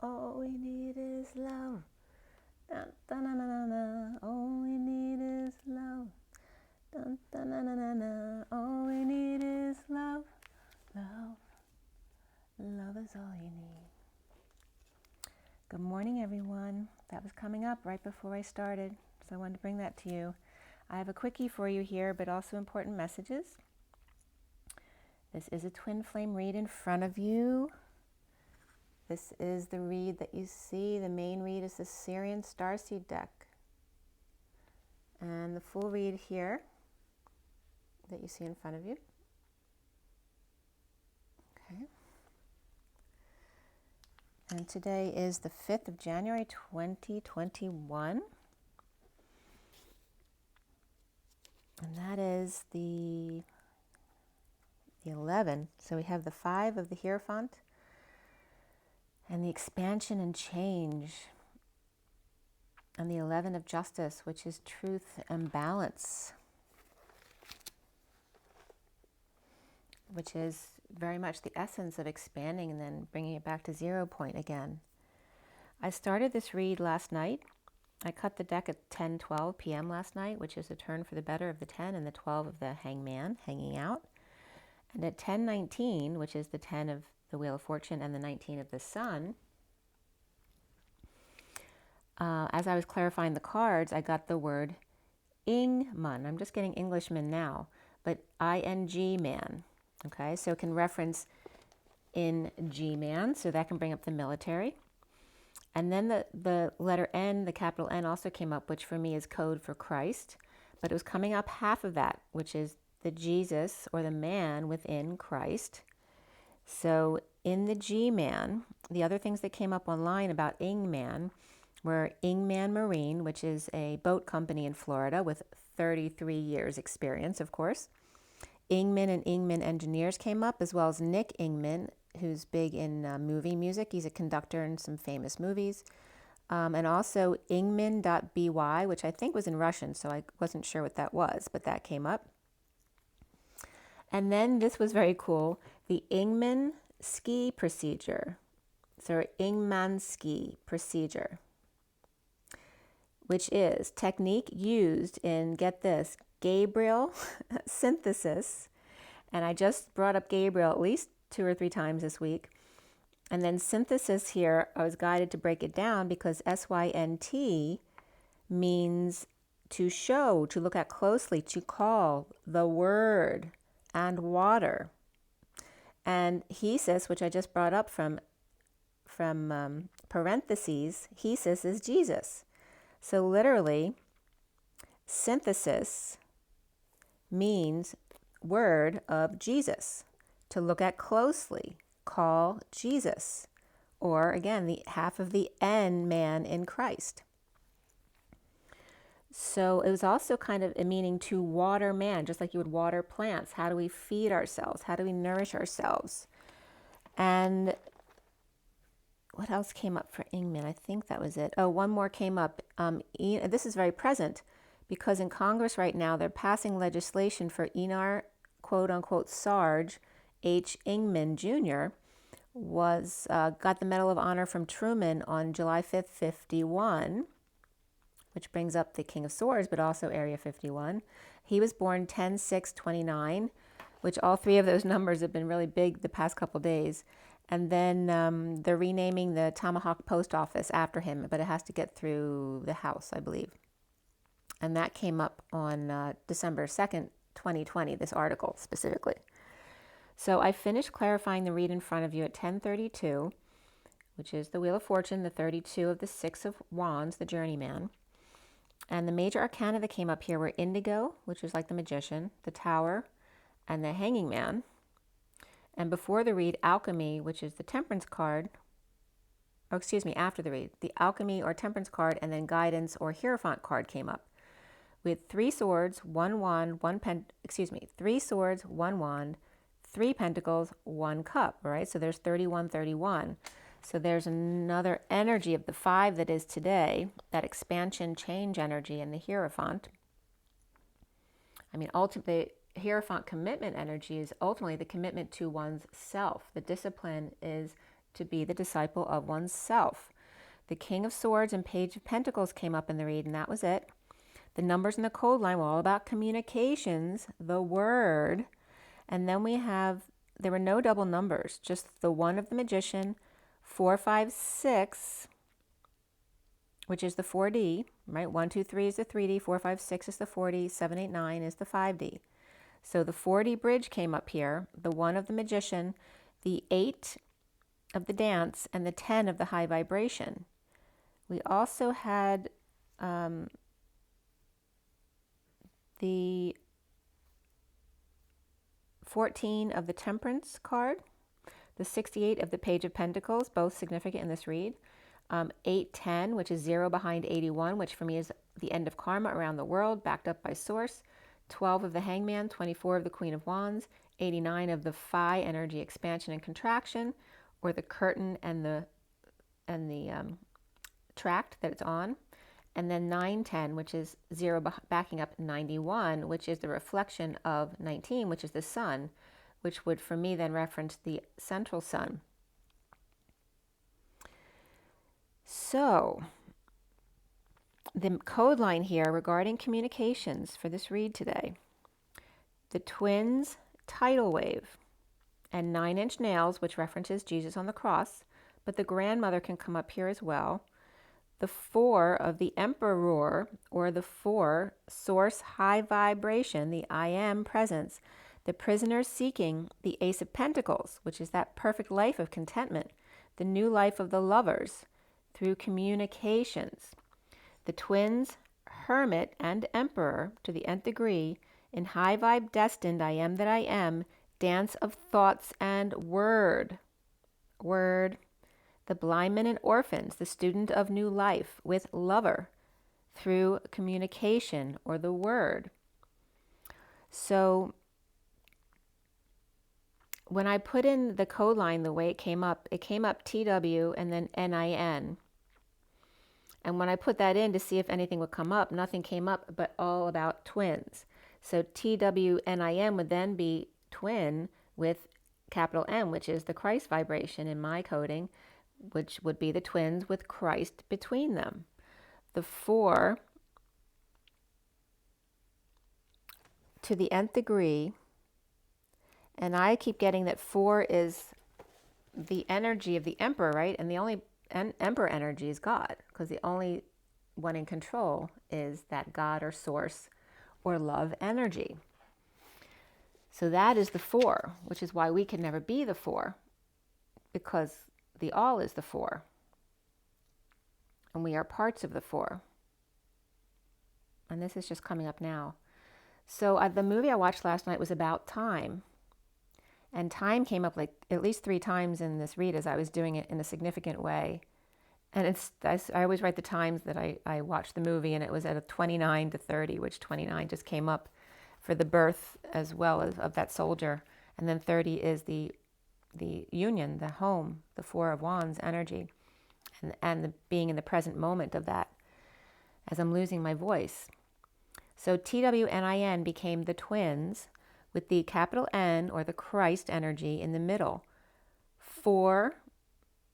All we need is love. Dun, dun, dun, dun, dun, dun. All we need is love. Dun, dun, dun, dun, dun, dun. All we need is love. Love. Love is all you need. Good morning, everyone. That was coming up right before I started, so I wanted to bring that to you. I have a quickie for you here, but also important messages. This is a twin flame read in front of you. This is the read that you see. The main read is the SIRIAN Starseed deck. And the full read here that you see in front of you. Okay. And today is the 5th of January, 2021. And that is the 11. So we have the 5 of the Hierophant and the expansion and change. And the 11 of Justice, which is truth and balance, which is very much the essence of expanding and then bringing it back to 0 point again. I started this read last night. I cut the deck at 10:12 p.m. last night, which is a turn for the better of the 10 and the 12 of the Hangman, hanging out. And at 10:19, which is the 10 of the Wheel of Fortune and the 19 of the Sun, as I was clarifying the cards, I got the word Ingman. I'm just getting Englishman now, but ING man. Okay, so it can reference in G-man, so that can bring up the military. And then the letter N, the capital N, also came up, which for me is code for Christ. But it was coming up half of that, which is the Jesus or the man within Christ. So in the G-man, the other things that came up online about Ingman were Ingman Marine, which is a boat company in Florida with 33 years experience, of course. Ingman and Ingman Engineers came up, as well as Nick Ingman, who's big in movie music. He's a conductor in some famous movies. And also Ingman.by, which I think was in Russian, so I wasn't sure what that was, but that came up. And then this was very cool, the Ingman ski procedure. So Ingmansky procedure, which is technique used in, get this, Gabriel synthesis. And I just brought up Gabriel at least 2 or 3 times this week. And then synthesis here, I was guided to break it down because SYNT means to show, to look at closely, to call, the word, and water. And hesis, which I just brought up from parentheses, hesis is Jesus. So literally, synthesis means word of Jesus, to look at closely, call Jesus, or again, the half of the N, man in Christ. So it was also kind of a meaning to water man, just like you would water plants. How do we feed ourselves? How do we nourish ourselves? And what else came up for Ingman? I think that was it. Oh, one more came up. This is very present because in Congress right now, they're passing legislation for Enar, quote unquote, Sarge H. Ingman Jr. was got the Medal of Honor from Truman on July 5th, 51, which brings up the King of Swords, but also Area 51. He was born 10/6/29, which all 3 of those numbers have been really big the past couple days. And then they're renaming the Tomahawk Post Office after him, but it has to get through the House, I believe. And that came up on December 2nd, 2020, this article specifically. So I finished clarifying the read in front of you at 10:32, which is the Wheel of Fortune, the 32 of the 6 of Wands, the Journeyman. And the major arcana that came up here were Indigo, which is like the Magician, the Tower, and the Hanging Man. And before the read, Alchemy, which is the Temperance card, or excuse me, after the read, the Alchemy or Temperance card, and then Guidance or Hierophant card came up. With 3 swords, 1 wand, 3 swords, 1 wand, 3 pentacles, 1 cup, right? So there's 31. So there's another energy of the 5 that is today, that expansion change energy in the Hierophant. I mean, ultimately, Hierophant commitment energy is ultimately the commitment to one's self. The discipline is to be the disciple of oneself. The King of Swords and Page of Pentacles came up in the read, and that was it. The numbers in the code line were all about communications, the word. And then there were no double numbers, just the 1 of the Magician, 4, 5, 6, which is the 4D, right? 1, 2, 3 is the 3D, 4, 5, 6 is the 4D, 7, 8, 9 is the 5D. So the 4D bridge came up here, the 1 of the Magician, the 8 of the Dance, and the 10 of the High Vibration. We also had the 14 of the Temperance card, the 68 of the Page of Pentacles, both significant in this read. 810, which is 0 behind 81, which for me is the end of karma around the world, backed up by Source. 12 of the Hangman, 24 of the Queen of Wands, 89 of the Phi, energy expansion and contraction, or the curtain and the tract that it's on. And then 910, which is 0 backing up 91, which is the reflection of 19, which is the sun, which would for me then reference the central sun. So the code line here regarding communications for this read today, the twins tidal wave and 9-inch nails, which references Jesus on the cross, but the grandmother can come up here as well. The 4 of the Emperor, or the 4 source high vibration, the I am presence, the prisoner seeking, the Ace of Pentacles, which is that perfect life of contentment, the new life of the lovers through communications. The twins, Hermit and Emperor, to the nth degree, in high vibe destined, I am that I am, dance of thoughts and word. The blind men and orphans, the student of new life with lover through communication or the word. So when I put in the code line the way it came up TW and then NIN. And when I put that in to see if anything would come up, nothing came up but all about twins. So TWNIN would then be twin with capital M, which is the Christ vibration in my coding, which would be the twins with Christ between them. The 4 to the nth degree, and I keep getting that 4 is the energy of the Emperor, right? And the only Emperor energy is God, because the only one in control is that God or source or love energy. So that is the 4, which is why we can never be the 4, because the all is the 4. And we are parts of the 4. And this is just coming up now. So the movie I watched last night was about time. And time came up like at least 3 times in this read as I was doing it in a significant way. And I always write the times that I watched the movie, and it was at a 29 to 30, which 29 just came up for the birth as well as of that soldier. And then 30 is the union, the home, the 4 of Wands energy, and the being in the present moment of that as I'm losing my voice. So TWNIN became the twins with the capital N, or the Christ energy, in the middle. 4,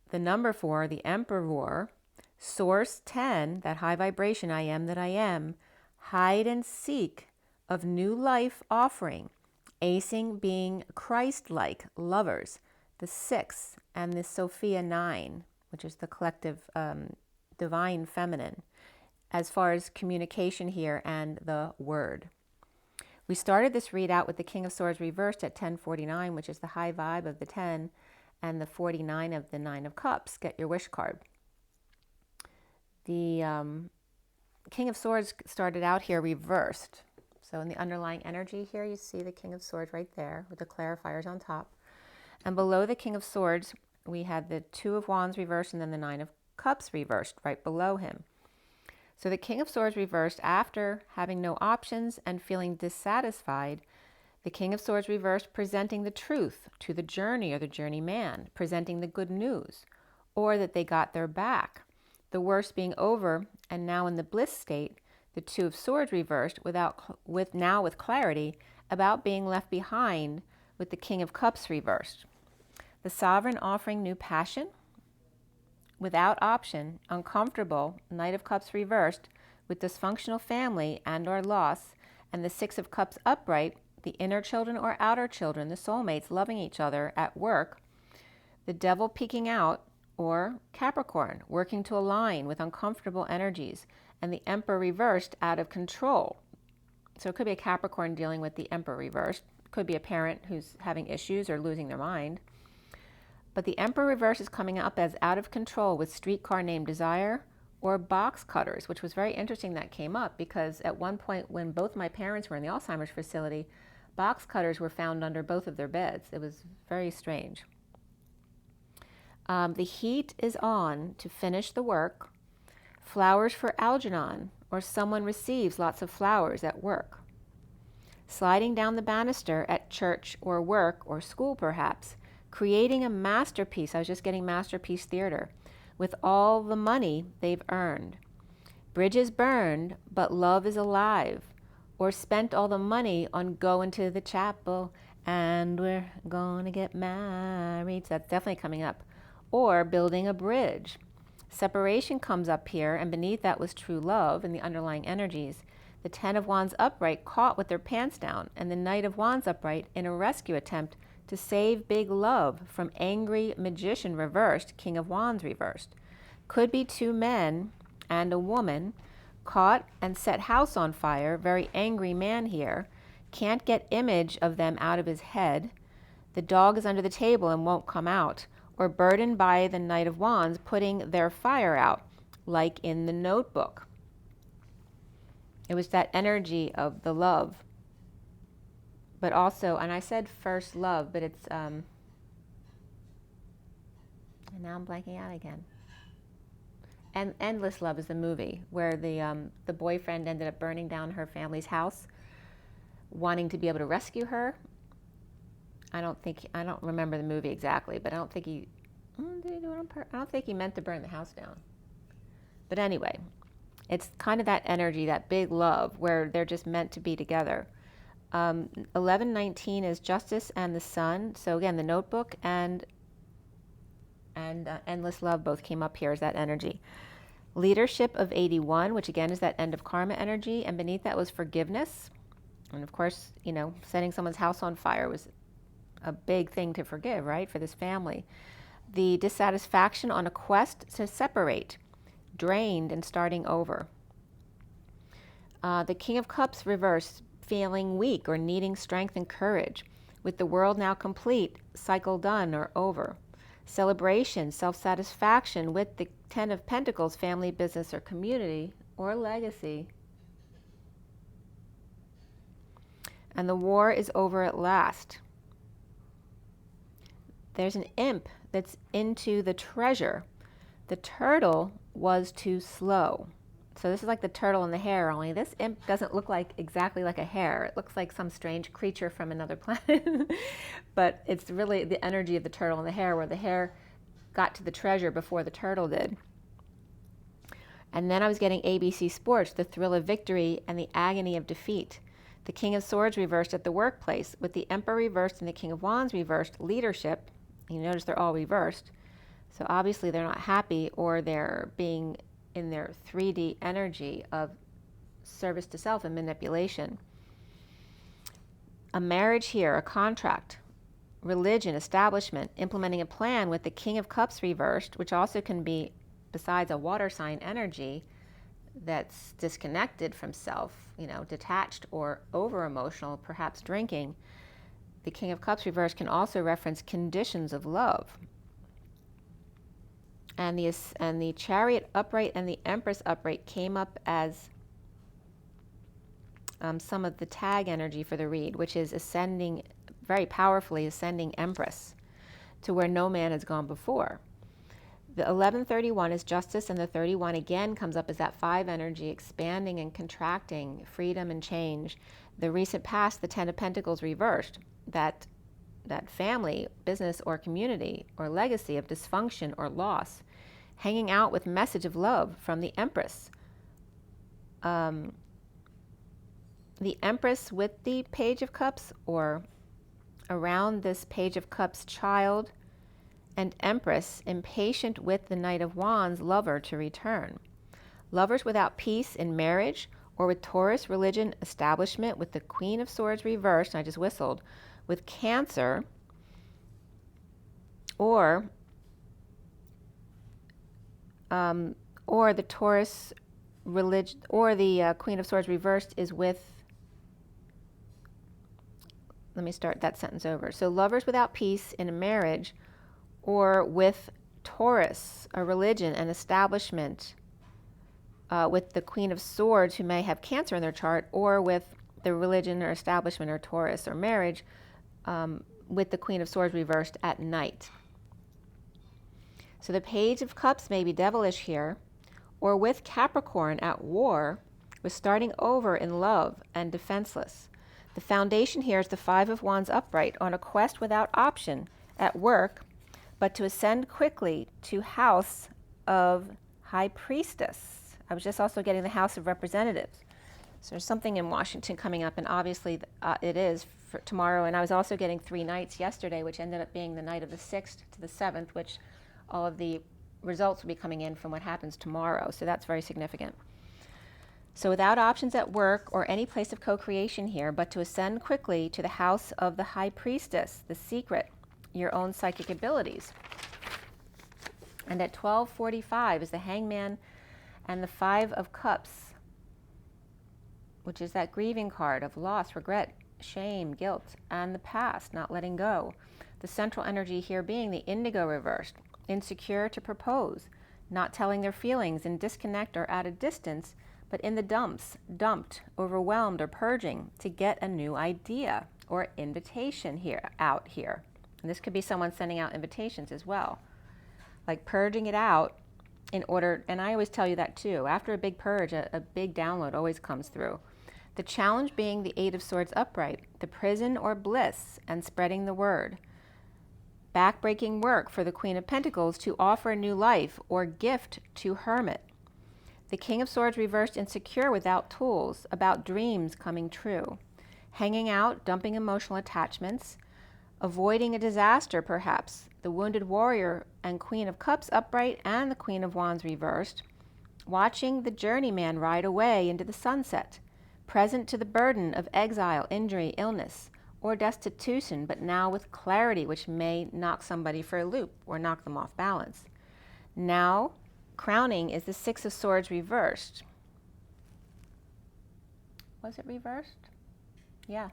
the number 4, the Emperor, source 10, that high vibration I am that I am, hide and seek of new life offering, acing being Christ-like lovers, the 6, and the Sophia 9, which is the collective divine feminine, as far as communication here and the word. We started this read out with the King of Swords reversed at 1049, which is the high vibe of the 10, and the 49 of the 9 of Cups. Get your wish card. The King of Swords started out here reversed. So in the underlying energy here, you see the King of Swords right there with the clarifiers on top. And below the King of Swords, we had the 2 of Wands reversed and then the 9 of Cups reversed right below him. So the King of Swords reversed after having no options and feeling dissatisfied. The King of Swords reversed presenting the truth to the journey or the journeyman, presenting the good news, or that they got their back. The worst being over, and now in the bliss state, the 2 of Swords reversed now with clarity about being left behind with the King of Cups reversed. The Sovereign offering new passion, without option, uncomfortable, Knight of Cups reversed, with dysfunctional family and or loss, and the Six of Cups upright, the inner children or outer children, the soulmates loving each other at work, the Devil peeking out, or Capricorn, working to align with uncomfortable energies, and the Emperor reversed, out of control. So it could be a Capricorn dealing with the Emperor reversed. It could be a parent who's having issues or losing their mind. But the Emperor reverse is coming up as out of control with streetcar named Desire or box cutters, which was very interesting that came up because at one point when both my parents were in the Alzheimer's facility, box cutters were found under both of their beds. It was very strange. The heat is on to finish the work. Flowers for Algernon, or someone receives lots of flowers at work. Sliding down the banister at church or work or school perhaps. Creating a masterpiece. I was just getting masterpiece theater. With all the money they've earned. Bridges burned, but love is alive. Or spent all the money on going to the chapel and we're gonna get married. So that's definitely coming up. Or building a bridge. Separation comes up here, and beneath that was true love and the underlying energies. The Ten of Wands upright caught with their pants down, and the Knight of Wands upright in a rescue attempt to save big love from angry magician reversed, King of Wands reversed. Could be two men and a woman caught and set house on fire, very angry man here. Can't get image of them out of his head. The dog is under the table and won't come out. Or burdened by the Knight of Wands putting their fire out, like in the Notebook. It was that energy of the love. But also, and I said first love, but it's, and now I'm blanking out again. And Endless Love is the movie where the boyfriend ended up burning down her family's house, wanting to be able to rescue her. I don't remember the movie exactly, but I don't think he meant to burn the house down. But anyway, it's kind of that energy, that big love, where they're just meant to be together. 1119 is Justice and the Sun. So again, the Notebook and Endless Love both came up here as that energy. Leadership of 81, which again is that end of karma energy, and beneath that was forgiveness. And of course, setting someone's house on fire was a big thing to forgive, right, for this family. The dissatisfaction on a quest to separate, drained and starting over. The King of Cups reversed, feeling weak or needing strength and courage. With the world now complete, cycle done or over. Celebration, self-satisfaction with the Ten of Pentacles, family, business, or community, or legacy. And the war is over at last. There's an imp that's into the treasure. The turtle was too slow. So this is like the turtle and the hare, only this imp doesn't look exactly like a hare. It looks like some strange creature from another planet. But it's really the energy of the turtle and the hare, where the hare got to the treasure before the turtle did. And then I was getting ABC Sports, the thrill of victory and the agony of defeat. The King of Swords reversed at the workplace, with the Emperor reversed and the King of Wands reversed, leadership. You notice they're all reversed. So obviously they're not happy, or they're being in their 3D energy of service to self and manipulation. A marriage here, a contract, religion, establishment, implementing a plan with the King of Cups reversed, which also can be, besides a water sign energy that's disconnected from self, detached or over emotional, perhaps drinking. The King of Cups reversed can also reference conditions of love. And the Chariot upright and the Empress upright came up as some of the tag energy for the read, which is ascending, very powerfully ascending Empress to where no man has gone before. The 1131 is Justice, and the 31 again comes up as that 5 energy, expanding and contracting, freedom and change. The recent past, the 10 of Pentacles reversed, that family, business, or community, or legacy of dysfunction or loss, hanging out with message of love from the Empress. The Empress with the Page of Cups, or around this Page of Cups child, and Empress, impatient with the Knight of Wands lover to return. Lovers without peace in marriage, or with Taurus religion establishment with the Queen of Swords reversed, and I just whistled, with Cancer, or the Taurus religion, or the Queen of Swords reversed is with, let me start that sentence over. So lovers without peace in a marriage, or with Taurus, a religion, an establishment, with the Queen of Swords who may have Cancer in their chart, or with the religion or establishment or Taurus or marriage with the Queen of Swords reversed at night. So the Page of Cups may be devilish here, or with Capricorn at war, with starting over in love and defenseless. The foundation here is the Five of Wands upright, on a quest without option at work, but to ascend quickly to House of High Priestess. I was just also getting the House of Representatives. So there's something in Washington coming up, and obviously it is for tomorrow. And I was also getting 3 nights yesterday, which ended up being the night of the 6th to the 7th, which all of the results will be coming in from what happens tomorrow. So that's very significant. So without options at work or any place of co-creation here, but to ascend quickly to the House of the High Priestess, the secret, your own psychic abilities. And at 12:45 is the Hangman and the Five of Cups, which is that grieving card of loss, regret, shame, guilt, and the past, not letting go. The central energy here being the Indigo reversed, insecure to propose, not telling their feelings, in disconnect or at a distance, but in the dumps, dumped, overwhelmed, or purging to get a new idea or invitation out here. And this could be someone sending out invitations as well, like purging it out in order, and I always tell you that too, after a big purge, a big download always comes through. The challenge being the Eight of Swords upright, the prison or bliss, and spreading the word. Backbreaking work for the Queen of Pentacles to offer a new life or gift to Hermit. The King of Swords reversed, insecure without tools, about dreams coming true. Hanging out, dumping emotional attachments, avoiding a disaster perhaps. The Wounded Warrior and Queen of Cups upright and the Queen of Wands reversed. Watching the journeyman ride away into the sunset. Present to the burden of exile, injury, illness, or destitution, but now with clarity, which may knock somebody for a loop or knock them off balance. Now, crowning is the Six of Swords reversed. Was it reversed? Yeah.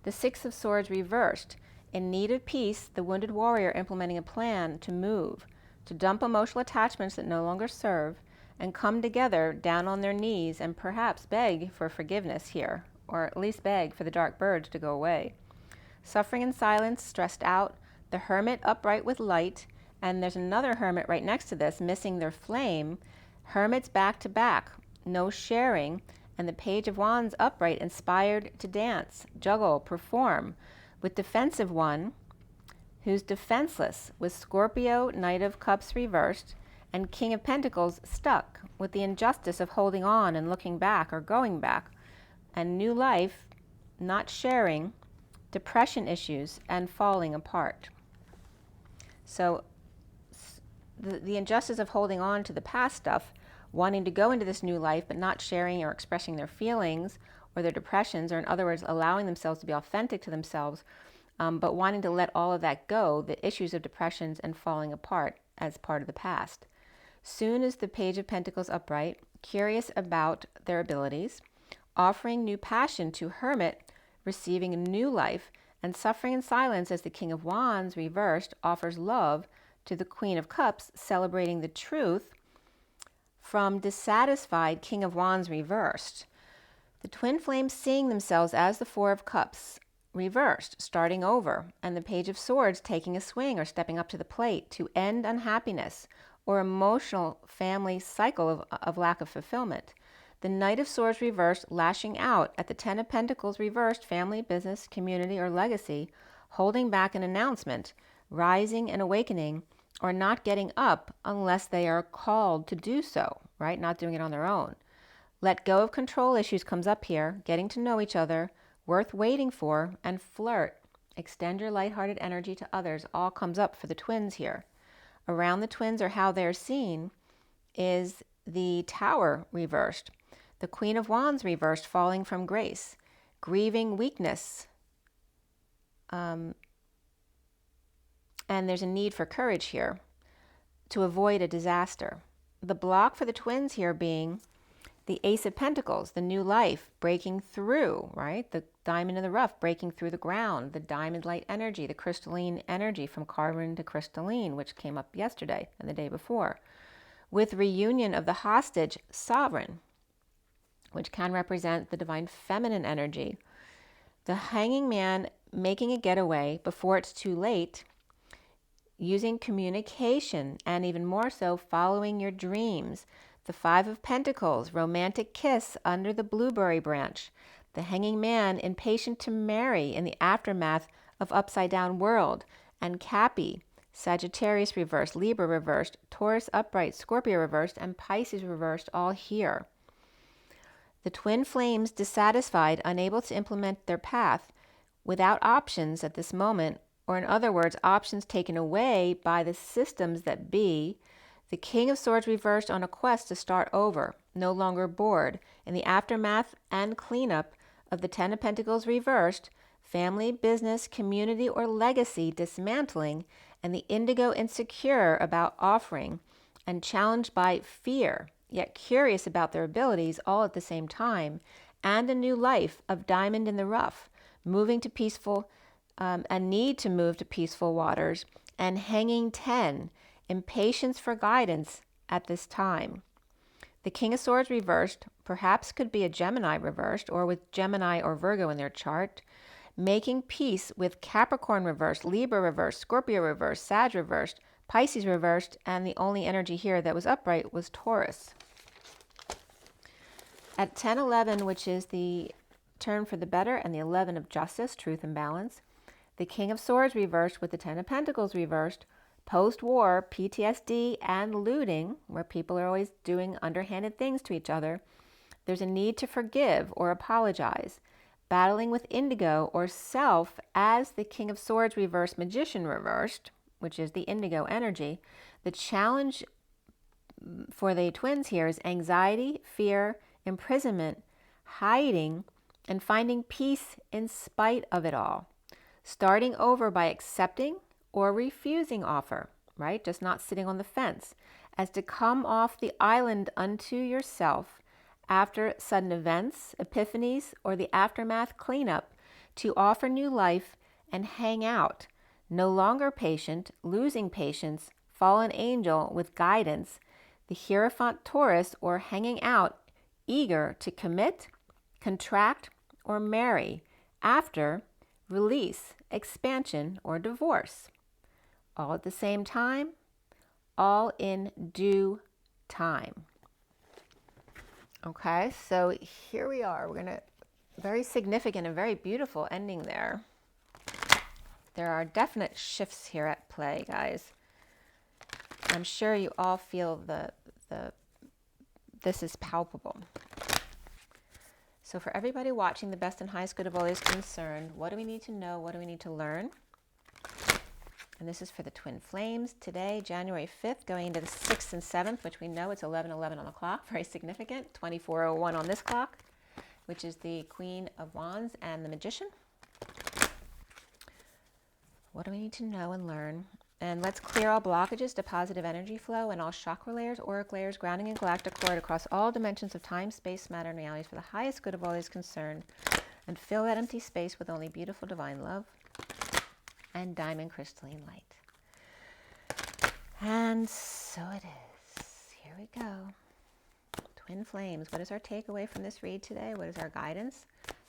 The Six of Swords reversed. In need of peace, the Wounded Warrior implementing a plan to move, to dump emotional attachments that no longer serve, and come together down on their knees and perhaps beg for forgiveness here, or at least beg for the dark birds to go away. Suffering in silence, stressed out, the Hermit upright with light, and there's another Hermit right next to this, missing their flame. Hermits back to back, no sharing, and the Page of Wands upright, inspired to dance, juggle, perform, with defensive one, who's defenseless, with Scorpio, Knight of Cups reversed, and King of Pentacles stuck, with the injustice of holding on and looking back or going back, and new life, not sharing, depression issues, and falling apart. So the injustice of holding on to the past stuff, wanting to go into this new life, but not sharing or expressing their feelings or their depressions, or in other words, allowing themselves to be authentic to themselves, but wanting to let all of that go, the issues of depressions and falling apart as part of the past. Soon as the Page of Pentacles upright, curious about their abilities, offering new passion to Hermit, receiving a new life, and suffering in silence as the King of Wands reversed offers love to the Queen of Cups, celebrating the truth from dissatisfied King of Wands reversed. The twin flames seeing themselves as the Four of Cups reversed, starting over, and the Page of Swords taking a swing or stepping up to the plate to end unhappiness or emotional family cycle of lack of fulfillment. The Knight of Swords reversed, lashing out at the Ten of Pentacles reversed, family, business, community, or legacy, holding back an announcement, rising and awakening, or not getting up unless they are called to do so, right? Not doing it on their own. Let go of control issues comes up here, getting to know each other, worth waiting for, and flirt, Extend your lighthearted energy to others. All comes up for the twins here. Around the twins, or how they're seen, is the Tower reversed, the Queen of Wands reversed, falling from grace, grieving weakness. And there's a need for courage here to avoid a disaster. The block for the twins here being the Ace of Pentacles, the new life breaking through, right? The diamond in the rough breaking through the ground, the diamond light energy, the crystalline energy from carbon to crystalline, which came up yesterday and the day before, with reunion of the hostage sovereign, which can represent the divine feminine energy. The Hanging Man making a getaway before it's too late, using communication, and even more so, following your dreams. The Five of Pentacles, romantic kiss under the blueberry branch. The Hanging Man, impatient to marry in the aftermath of Upside Down World. And Cappy, Sagittarius reversed, Libra reversed, Taurus upright, Scorpio reversed, and Pisces reversed, all here. The twin flames, dissatisfied, unable to implement their path, without options at this moment, or in other words, options taken away by the systems that be. The King of Swords reversed on a quest to start over, no longer bored. In the aftermath and cleanup of the Ten of Pentacles reversed, family, business, community, or legacy dismantling, and the Indigo insecure about offering and challenged by fear, yet curious about their abilities all at the same time, and a new life of diamond in the rough, moving to peaceful, a need to move to peaceful waters, and Hanging 10, impatience for guidance at this time. The King of Swords reversed perhaps could be a Gemini reversed, or with Gemini or Virgo in their chart, making peace with Capricorn reversed, Libra reversed, Scorpio reversed, Sag reversed, Pisces reversed, and the only energy here that was upright was Taurus. At 10-11, which is the turn for the better, and the 11 of justice, truth and balance, the King of Swords reversed with the Ten of Pentacles reversed, post-war PTSD and looting, where people are always doing underhanded things to each other. There's a need to forgive or apologize, battling with indigo or self as the King of Swords reversed, Magician reversed, which is the indigo energy. The challenge for the twins here is anxiety, fear, imprisonment, hiding, and finding peace in spite of it all. Starting over by accepting or refusing offer, right? Just not sitting on the fence, as to come off the island unto yourself after sudden events, epiphanies, or the aftermath cleanup, to offer new life and hang out. No longer patient, losing patience, fallen angel with guidance, the Hierophant Taurus, or hanging out, eager to commit, contract, or marry after release, expansion, or divorce. All at the same time, all in due time. Okay, so here we are. We're going to, very significant and very beautiful ending there. There are definite shifts here at play, guys. I'm sure you all feel this is palpable. So for everybody watching, the best and highest good of all is concerned. What do we need to know? What do we need to learn? And this is for the twin flames. Today, January 5th, going into the 6th and 7th, which we know it's 11:11 on the clock. Very significant. 24:01 on this clock, which is the Queen of Wands and the Magician. What do we need to know and learn? And let's clear all blockages to positive energy flow and all chakra layers, auric layers, grounding and galactic cord across all dimensions of time, space, matter, and realities for the highest good of all is concerned. And fill that empty space with only beautiful divine love and diamond crystalline light. And so it is. Here we go. Twin flames. What is our takeaway from this read today? What is our guidance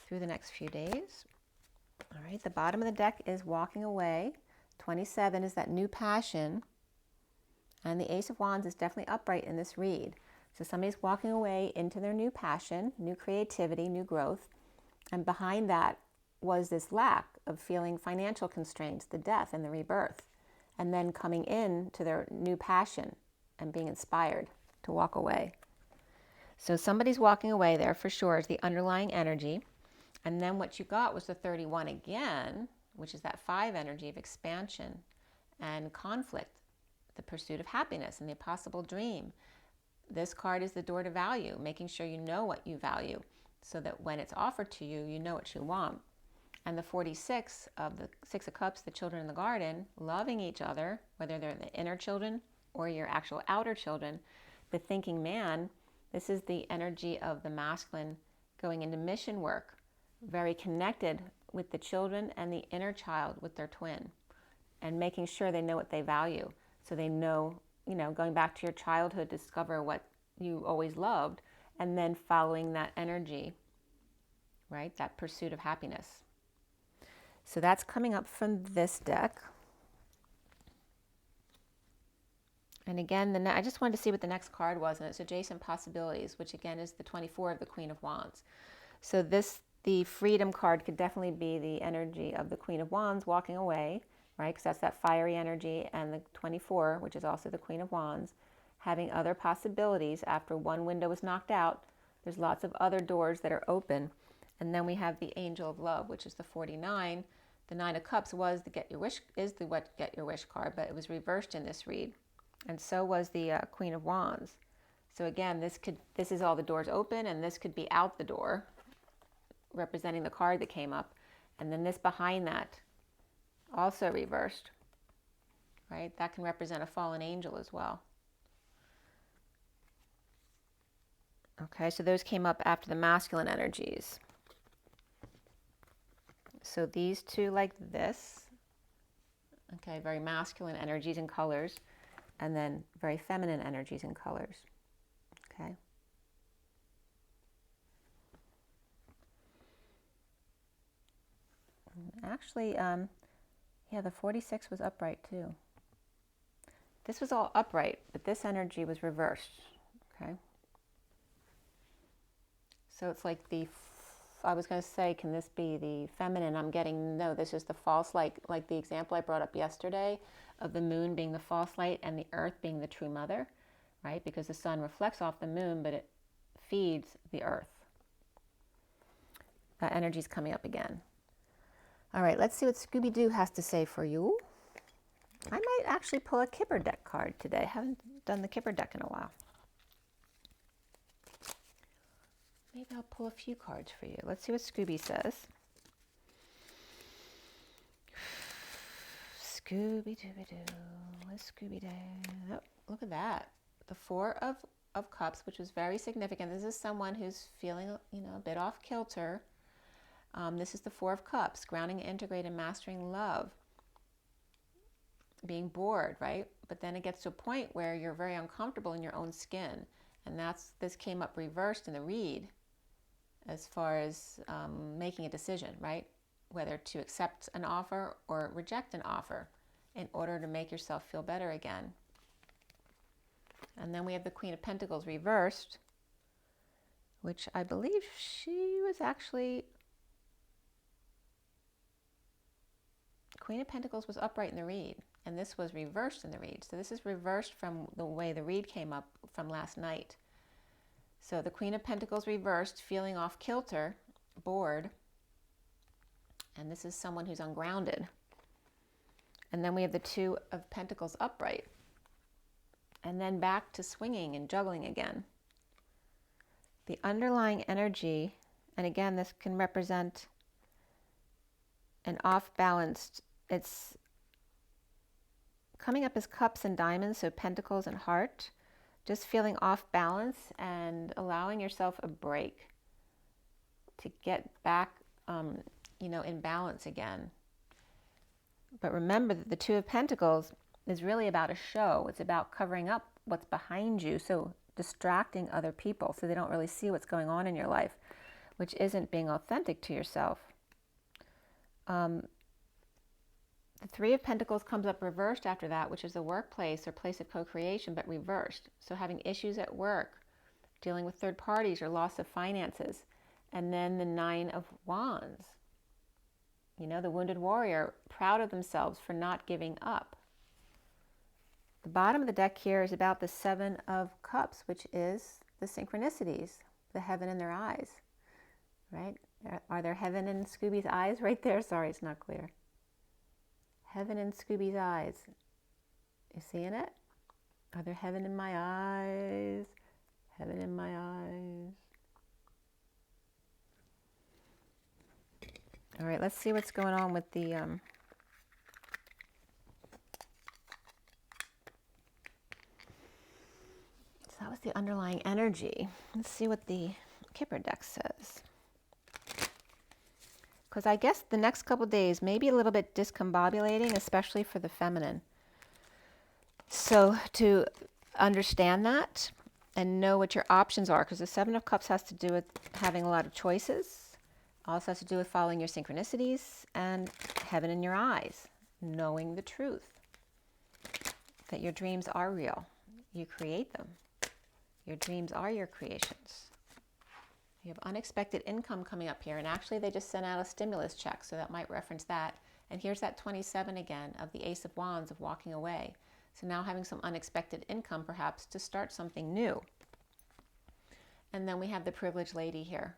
through the next few days? All right, the bottom of the deck is walking away. 27 is that new passion. And the Ace of Wands is definitely upright in this read. So somebody's walking away into their new passion, new creativity, new growth. And behind that was this lack of feeling financial constraints, the death and the rebirth. And then coming in to their new passion and being inspired to walk away. So somebody's walking away there for sure is the underlying energy. And then what you got was the 31 again, which is that 5 energy of expansion and conflict, the pursuit of happiness and the impossible dream. This card is the door to value, making sure you know what you value so that when it's offered to you, you know what you want. And the 46 of the 6 of Cups, the children in the garden, loving each other, whether they're the inner children or your actual outer children. The thinking man, this is the energy of the masculine going into mission work, very connected with the children and the inner child with their twin, and making sure they know what they value. So they know, going back to your childhood, discover what you always loved, and then following that energy, right? That pursuit of happiness. So that's coming up from this deck. And again, I just wanted to see what the next card was, and it's Adjacent Possibilities, which again is the 24 of the Queen of Wands. So the Freedom card could definitely be the energy of the Queen of Wands walking away, right? Because that's that fiery energy, and the 24, which is also the Queen of Wands, having other possibilities. After one window is knocked out, there's lots of other doors that are open. And then we have the Angel of Love, which is the 49. The 9 of Cups was the Get Your Wish card, but it was reversed in this read. And so was the Queen of Wands. So again, this is all the doors open, and this could be out the door, representing the card that came up. And then this behind that, also reversed, right? That can represent a fallen angel as well. Okay, so those came up after the masculine energies. So these two like this. Okay, very masculine energies and colors. And then very feminine energies and colors. Okay. Actually, yeah, the 46 was upright too. This was all upright, but this energy was reversed. Okay. So it's like I was going to say, can this be the feminine? I'm getting, no, this is the false light, like the example I brought up yesterday of the moon being the false light and the earth being the true mother, right? Because the sun reflects off the moon, but it feeds the earth. That energy's coming up again. All right, let's see what Scooby-Doo has to say for you. I might actually pull a Kipper deck card today. I haven't done the Kipper deck in a while. Maybe I'll pull a few cards for you. Let's see what Scooby says. Scooby-Dooby-Doo. What's Scooby-Doo? Oh, look at that. The 4 of Cups, which was very significant. This is someone who's feeling, a bit off kilter. This is the 4 of Cups, grounding, integrating, mastering love. Being bored, right? But then it gets to a point where you're very uncomfortable in your own skin. And this came up reversed in the read as far as making a decision, right? Whether to accept an offer or reject an offer in order to make yourself feel better again. And then we have the Queen of Pentacles reversed, which I believe she was actually... Queen of Pentacles was upright in the read, and this was reversed in the read. So this is reversed from the way the read came up from last night. So the Queen of Pentacles reversed, feeling off kilter, bored, and this is someone who's ungrounded. And then we have the 2 of Pentacles upright, and then back to swinging and juggling again. The underlying energy, and again, this can represent an off-balanced, it's coming up as Cups and Diamonds, so Pentacles and Heart. Just feeling off balance and allowing yourself a break to get back, in balance again. But remember that the 2 of Pentacles is really about a show. It's about covering up what's behind you, so distracting other people so they don't really see what's going on in your life, which isn't being authentic to yourself. The 3 of Pentacles comes up reversed after that, which is a workplace or place of co-creation, but reversed. So having issues at work, dealing with third parties or loss of finances. And then the 9 of Wands. The wounded warrior, proud of themselves for not giving up. The bottom of the deck here is about the 7 of Cups, which is the synchronicities, the heaven in their eyes, right? Are there heaven in Scooby's eyes right there? Sorry, it's not clear. Heaven in Scooby's eyes. You seeing it? Are there heaven in my eyes? Heaven in my eyes. All right, let's see what's going on with the... So that was the underlying energy. Let's see what the Kipper deck says. Because I guess the next couple days may be a little bit discombobulating, especially for the feminine. So to understand that and know what your options are, because the Seven of Cups has to do with having a lot of choices. Also has to do with following your synchronicities and heaven in your eyes, knowing the truth, that your dreams are real. You create them. Your dreams are your creations. You have unexpected income coming up here, and actually they just sent out a stimulus check, so that might reference that. And here's that 27 again of the Ace of Wands of walking away. So now having some unexpected income perhaps to start something new. And then we have the privileged lady here.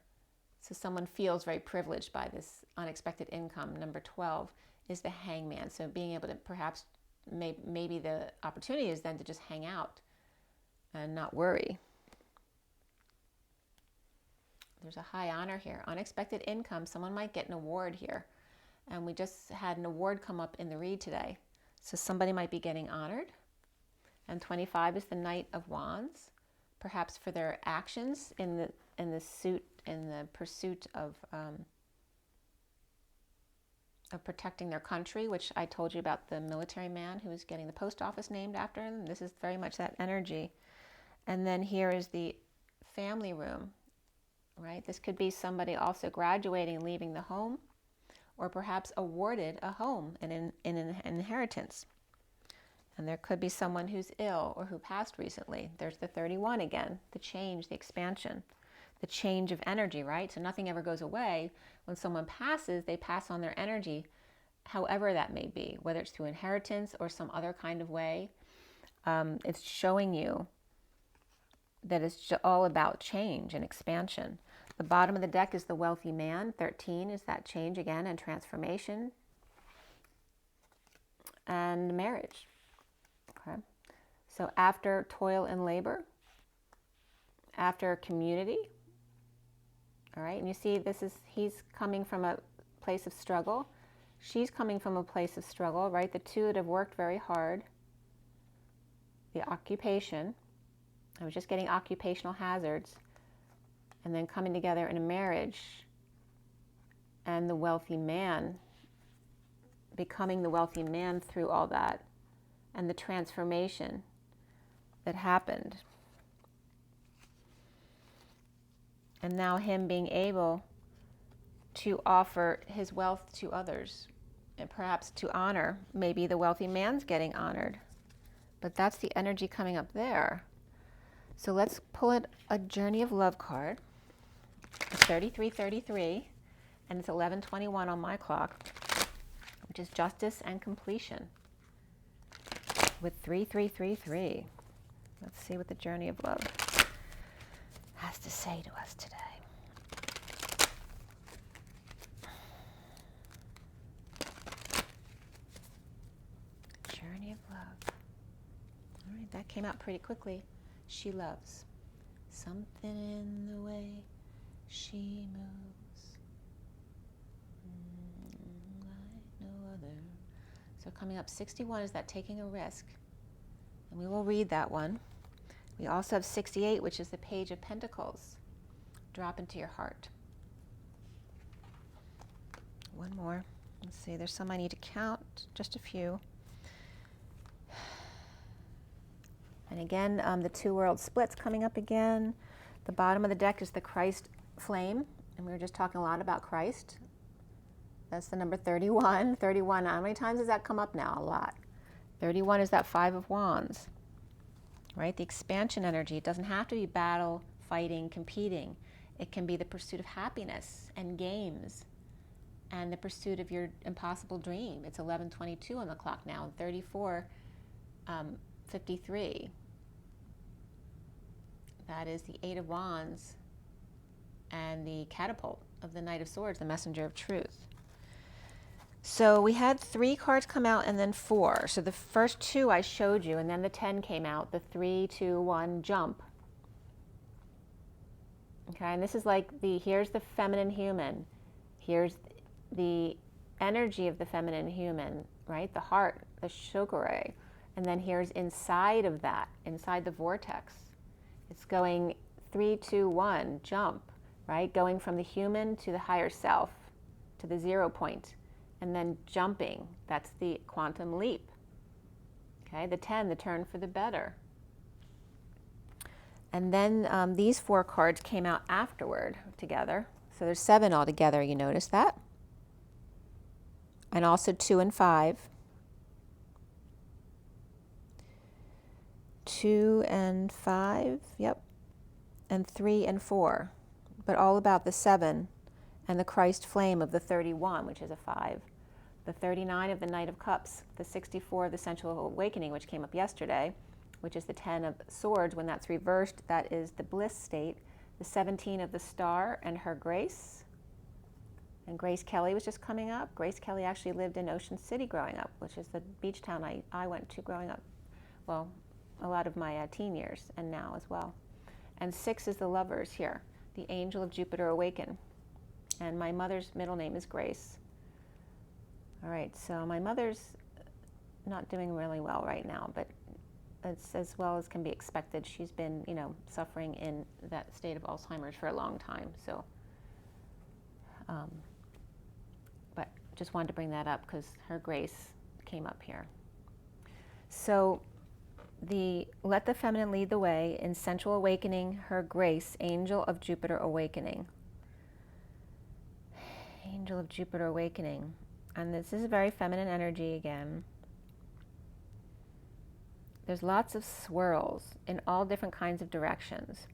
So someone feels very privileged by this unexpected income. Number 12 is the Hangman. So being able to perhaps, maybe the opportunity is then to just hang out and not worry. There's a high honor here. Unexpected income. Someone might get an award here. And we just had an award come up in the read today. So somebody might be getting honored. And 25 is the Knight of Wands. Perhaps for their actions in the pursuit of protecting their country, which I told you about the military man who was getting the post office named after him. This is very much that energy. And then here is the family room, right? This could be somebody also graduating, leaving the home, or perhaps awarded a home in an inheritance. And there could be someone who's ill or who passed recently. There's the 31 again, the change, the expansion, the change of energy, right? So nothing ever goes away. When someone passes, they pass on their energy, however that may be, whether it's through inheritance or some other kind of way. It's showing you that it's all about change and expansion. The bottom of the deck is the wealthy man. 13 is that change again and transformation and marriage. Okay. So after toil and labor, after community, all right, and you see he's coming from a place of struggle. She's coming from a place of struggle, right? The two that have worked very hard. The occupation. I was just getting occupational hazards. And then coming together in a marriage. And the wealthy man. Becoming the wealthy man through all that. And the transformation that happened. And now him being able to offer his wealth to others. And perhaps to honor. Maybe the wealthy man's getting honored. But that's the energy coming up there. So let's pull it a Journey of Love card. It's 3333, and it's 11:21 on my clock, which is justice and completion with 3333. Let's see what the Journey of Love has to say to us today. Journey of Love. All right, that came out pretty quickly. She loves. Something in the way she moves like no other. So coming up 61 is that taking a risk. And we will read that one. We also have 68, which is the Page of Pentacles. Drop into your heart. One more. Let's see, there's some I need to count. Just a few. And again, the two world splits coming up again. The bottom of the deck is the Christ flame. And we were just talking a lot about Christ. That's the number 31. 31, how many times does that come up now? A lot. 31 is that Five of Wands, right? The expansion energy. It doesn't have to be battle, fighting, competing. It can be the pursuit of happiness and games and the pursuit of your impossible dream. It's 11:22 on the clock now, 34:53. That is the Eight of Wands and the catapult of the Knight of Swords, the messenger of truth. So we had 3 cards come out and then 4. So the first 2 I showed you, and then the 10 came out, the 3, 2, 1, jump. Okay, and this is like here's the feminine human. Here's the energy of the feminine human, right? The heart, the shokore. And then here's inside of that, inside the vortex. It's going 3, 2, 1, jump, right? Going from the human to the higher self, to the 0 point. And then jumping, that's the quantum leap. Okay, the 10, the turn for the better. And then these 4 cards came out afterward together. So there's 7 altogether, you notice that? And also 2 and 5. 2 and 5, yep. And 3 and 4. But all about the 7 and the Christ flame of the 31, which is a 5. The 39 of the Knight of Cups, the 64 of the Sensual Awakening, which came up yesterday, which is the 10 of Swords. When that's reversed, that is the bliss state. The 17 of the Star and her Grace. And Grace Kelly was just coming up. Grace Kelly actually lived in Ocean City growing up, which is the beach town I went to growing up. Well, a lot of my teen years and now as well. And 6 is the Lovers here, the Angel of Jupiter Awaken. And my mother's middle name is Grace. All right, so my mother's not doing really well right now, but it's as well as can be expected. She's been, suffering in that state of Alzheimer's for a long time. So, but just wanted to bring that up because her Grace came up here. So let the feminine lead the way in Sensual Awakening, her Grace, Angel of Jupiter Awakening. Angel of Jupiter Awakening. And this is a very feminine energy again. There's lots of swirls in all different kinds of directions.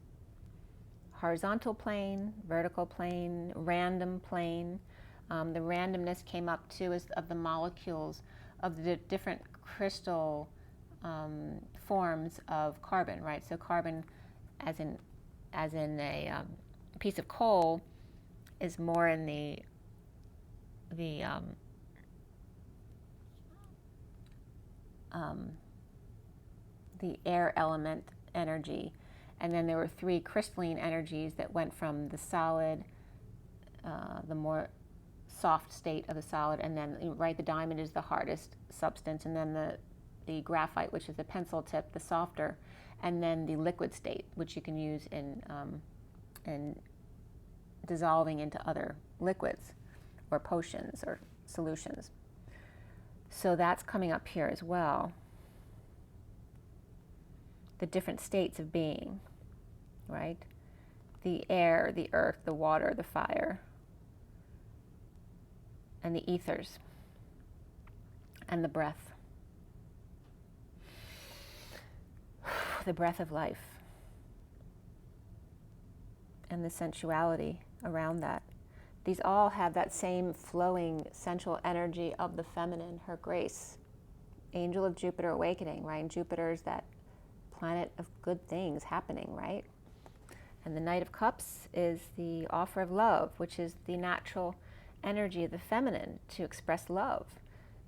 Horizontal plane, vertical plane, random plane. The randomness came up too as of the molecules of the different crystal forms of carbon, right? So carbon, as in a piece of coal, is more in the air element energy, and then there were 3 crystalline energies that went from the solid, the more soft state of the solid, and then right, the diamond is the hardest substance, and then the graphite, which is the pencil tip, the softer, and then the liquid state, which you can use in dissolving into other liquids or potions or solutions. So that's coming up here as well. The different states of being, right? The air, the earth, the water, the fire, and the ethers, and the breath. The breath of life, and the sensuality around that. These all have that same flowing sensual energy of the feminine, her Grace. Angel of Jupiter Awakening, right? And Jupiter is that planet of good things happening, right? And the Knight of Cups is the offer of love, which is the natural energy of the feminine to express love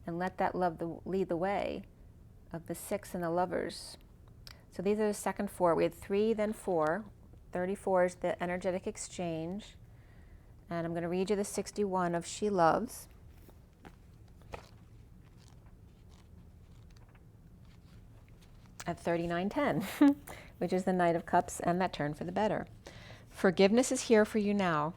and let that love lead the way, of the 6 and the Lovers. So these are the second 4. We had 3, then 4. 34 is the energetic exchange. And I'm going to read you the 61 of She Loves. At 39:10, which is the Knight of Cups and that turn for the better. Forgiveness is here for you now.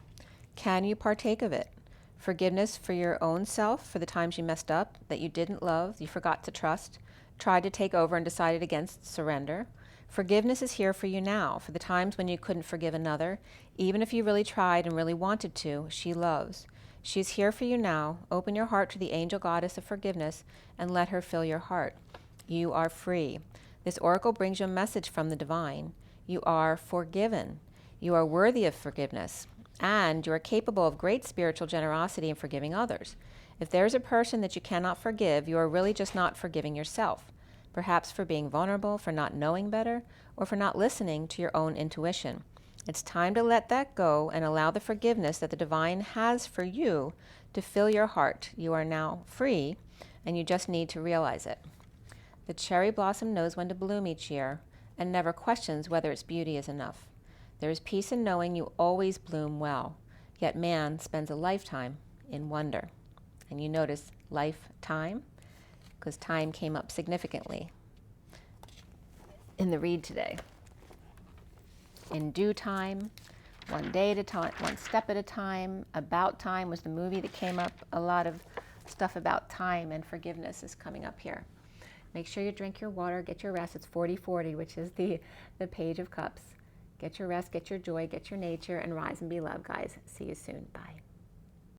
Can you partake of it? Forgiveness for your own self, for the times you messed up, that you didn't love, you forgot to trust, tried to take over and decided against surrender. Forgiveness is here for you now, for the times when you couldn't forgive another, even if you really tried and really wanted to. She loves. She's here for you now. Open your heart to the angel goddess of forgiveness and let her fill your heart. You are free. This oracle brings you a message from the divine. You are forgiven. You are worthy of forgiveness. And you are capable of great spiritual generosity in forgiving others. If there is a person that you cannot forgive, you are really just not forgiving yourself. Perhaps for being vulnerable, for not knowing better, or for not listening to your own intuition. It's time to let that go and allow the forgiveness that the divine has for you to fill your heart. You are now free, and you just need to realize it. The cherry blossom knows when to bloom each year and never questions whether its beauty is enough. There is peace in knowing you always bloom well, yet man spends a lifetime in wonder. And you notice lifetime, because time came up significantly in the read today. In due time, one day at a time, one step at a time. About time was the movie that came up. A lot of stuff about time and forgiveness is coming up here. Make sure you drink your water, get your rest. It's 40-40, which is the Page of Cups. Get your rest, get your joy, get your nature, and rise and be loved, guys. See you soon. Bye.